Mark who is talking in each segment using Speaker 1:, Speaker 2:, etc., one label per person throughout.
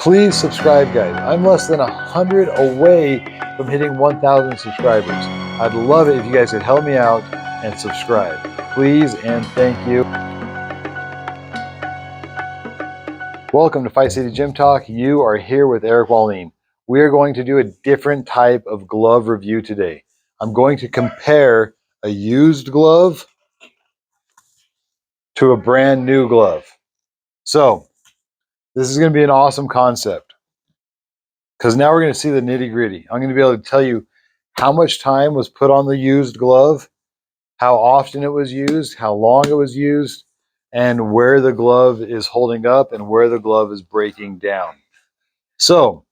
Speaker 1: Please subscribe, guys. I'm less than 100 away from hitting 1,000 subscribers. I'd love it if you guys could help me out and subscribe. Please and thank you. Welcome to Fight City Gym Talk. You are here with Eric Wallin. We are going to do a different type of glove review today. I'm going to compare a used glove to a brand new glove. So, this is going to be an awesome concept because now we're going to see the nitty gritty. I'm going to be able to tell you how much time was put on the used glove, how often it was used, how long it was used, and where the glove is holding up and where the glove is breaking down. So,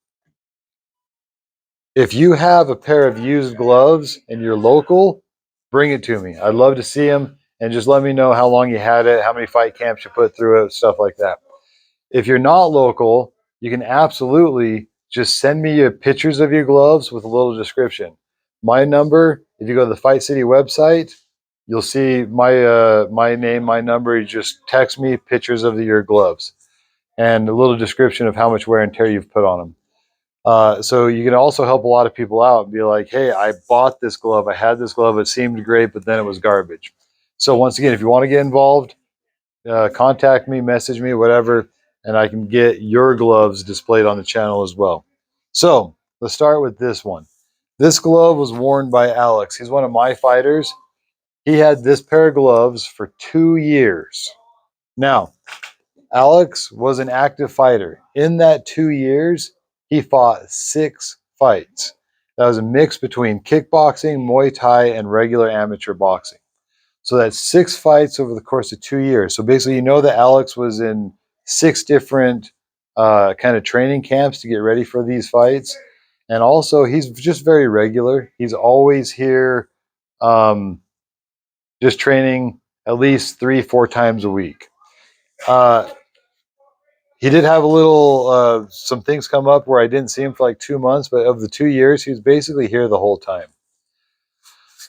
Speaker 1: if you have a pair of used gloves and you're local, bring it to me. I'd love to see them, and just let me know how long you had it, how many fight camps you put through it, stuff like that. If you're not local, you can absolutely just send me your pictures of your gloves with a little description. My number, if you go to the Fight City website, you'll see my name, my number. You just text me pictures of your gloves and a little description of how much wear and tear you've put on them. So you can also help a lot of people out and be like, hey, I bought this glove. I had this glove. It seemed great, but then it was garbage. So once again, if you want to get involved, contact me, message me, whatever, and I can get your gloves displayed on the channel as well. So let's start with this one. This glove was worn by Alex. He's one of my fighters. He had this pair of gloves for 2 years. Now, Alex was an active fighter. In that 2 years, he fought 6 fights. That was a mix between kickboxing, Muay Thai, and regular amateur boxing. So that's 6 fights over the course of 2 years. So basically, you know that Alex was in 6 different kind of training camps to get ready for these fights. And also, he's just very regular. He's always here, just training at least 3-4 times a week. He did have a little, some things come up where I didn't see him for like 2 months, but of the 2 years, he was basically here the whole time.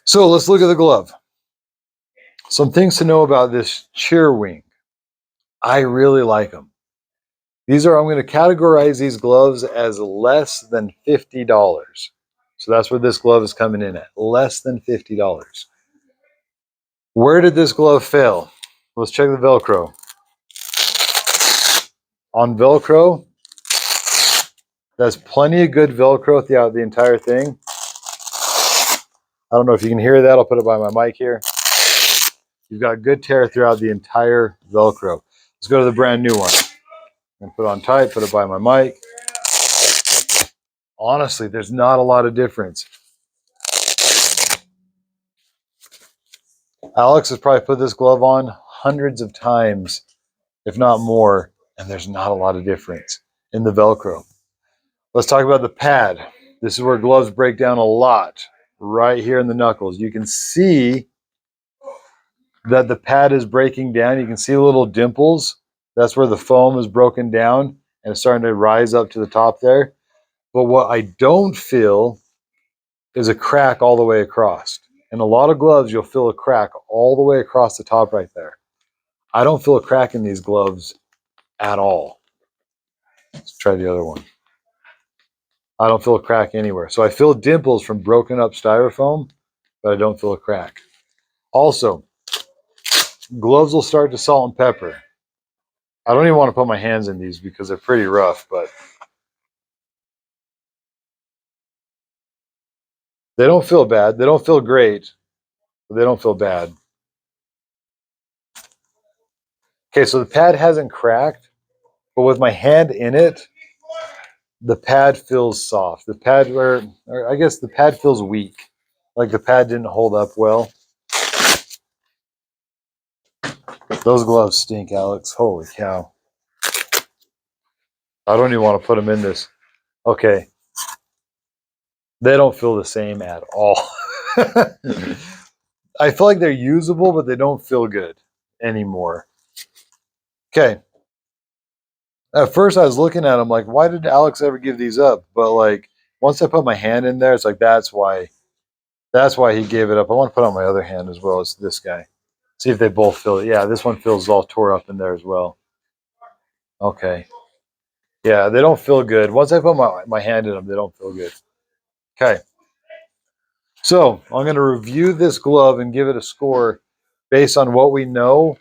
Speaker 1: So let's look at the glove. Some things to know about this Cheerwing. I really like them. I'm going to categorize these gloves as less than $50. So that's where this glove is coming in at, less than $50. Where did this glove fail? Let's check the Velcro. On Velcro, that's plenty of good Velcro throughout the entire thing. I don't know if you can hear that. I'll put it by my mic here. You've got good tear throughout the entire Velcro. Let's go to the brand new one. I'm going to put it on tight, put it by my mic. Honestly, there's not a lot of difference. Alex has probably put this glove on hundreds of times, if not more, and there's not a lot of difference in the Velcro. Let's talk about the pad. This is where gloves break down a lot, right here in the knuckles. You can see that the pad is breaking down. You can see little dimples. That's where the foam is broken down and it's starting to rise up to the top there. But what I don't feel is a crack all the way across. In a lot of gloves, you'll feel a crack all the way across the top right there. I don't feel a crack in these gloves at all. Let's try the other one. I don't feel a crack anywhere. So I feel dimples from broken up styrofoam, but I don't feel a crack. Also, gloves will start to salt and pepper. I don't even want to put my hands in these because they're pretty rough, but they don't feel bad. They don't feel great, but they don't feel bad. Okay, so the pad hasn't cracked, but with my hand in it, the pad feels soft. The pad, or I guess the pad feels weak. Like the pad didn't hold up well. Those gloves stink, Alex. Holy cow. I don't even want to put them in this. Okay. They don't feel the same at all. I feel like they're usable, but they don't feel good anymore. Okay. At first I was looking at them like, why did Alex ever give these up? But like once I put my hand in there, it's like that's why he gave it up. I want to put on my other hand as well as this guy. See if they both feel it. Yeah, this one feels all tore up in there as well. Okay. Yeah, they don't feel good. Once I put my hand in them, they don't feel good. Okay. So I'm going to review this glove and give it a score based on what we know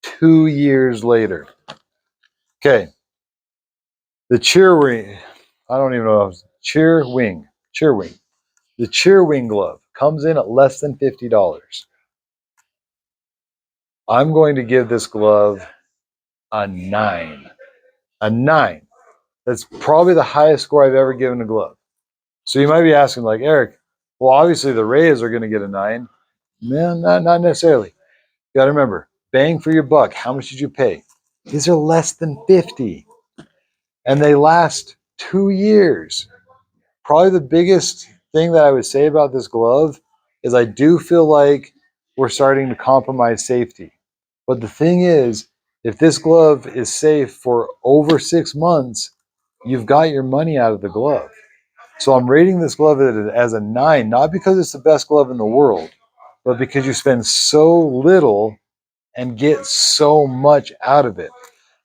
Speaker 1: 2 years later. Okay. The Cheerwing, I don't even know. Cheerwing. The Cheerwing glove comes in at less than $50. I'm going to give this glove a 9. A 9. That's probably the highest score I've ever given a glove. So you might be asking, like, Eric, well, obviously the Rays are going to get a 9. Man, not necessarily. You got to remember, bang for your buck. How much did you pay? These are less than 50, and they last 2 years. Probably the biggest thing that I would say about this glove is I do feel like we're starting to compromise safety. But the thing is, if this glove is safe for over 6 months, you've got your money out of the glove. So I'm rating this glove as a 9, not because it's the best glove in the world, but because you spend so little and get so much out of it.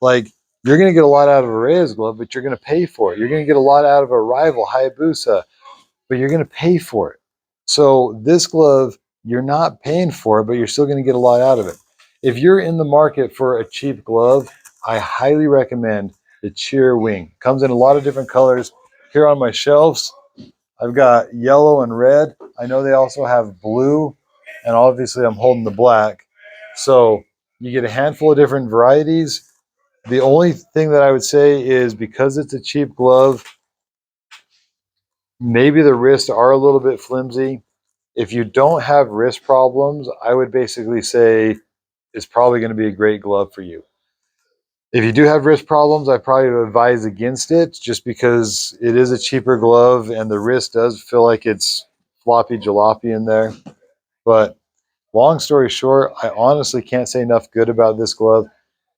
Speaker 1: Like, you're going to get a lot out of a Reyes glove, but you're going to pay for it. You're going to get a lot out of a rival, Hayabusa, but you're going to pay for it. So this glove, you're not paying for it, but you're still going to get a lot out of it. If you're in the market for a cheap glove, I highly recommend the Cheerwing. Comes in a lot of different colors. Here on my shelves, I've got yellow and red. I know they also have blue, and obviously I'm holding the black. So you get a handful of different varieties. The only thing that I would say is, because it's a cheap glove, maybe the wrists are a little bit flimsy. If you don't have wrist problems, I would basically say it's probably going to be a great glove for you. If you do have wrist problems, I probably would advise against it, just because it is a cheaper glove and the wrist does feel like it's floppy jalopy in there. But long story short, I honestly can't say enough good about this glove.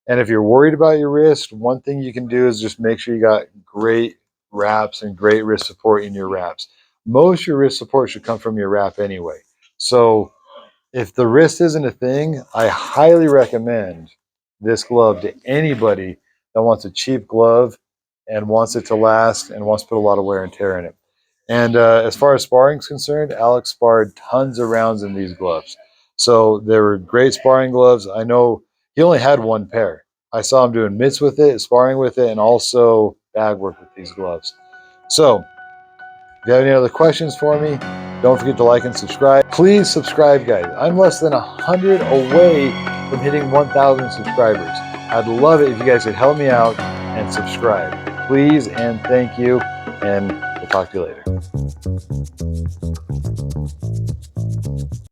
Speaker 1: And if you're worried about your wrist, one thing you can do is just make sure you got great wraps and great wrist support in your wraps. Most of your wrist support should come from your wrap anyway. So if the wrist isn't a thing, I highly recommend this glove to anybody that wants a cheap glove and wants it to last and wants to put a lot of wear and tear in it. And as far as sparring is concerned, Alex sparred tons of rounds in these gloves. So they were great sparring gloves. I know he only had one pair. I saw him doing mitts with it, sparring with it, and also bag work with these gloves. So if you have any other questions for me, don't forget to like and subscribe. Please subscribe, guys. I'm less than 100 away from hitting 1,000 subscribers. I'd love it if you guys could help me out and subscribe. Please and thank you, and we'll talk to you later.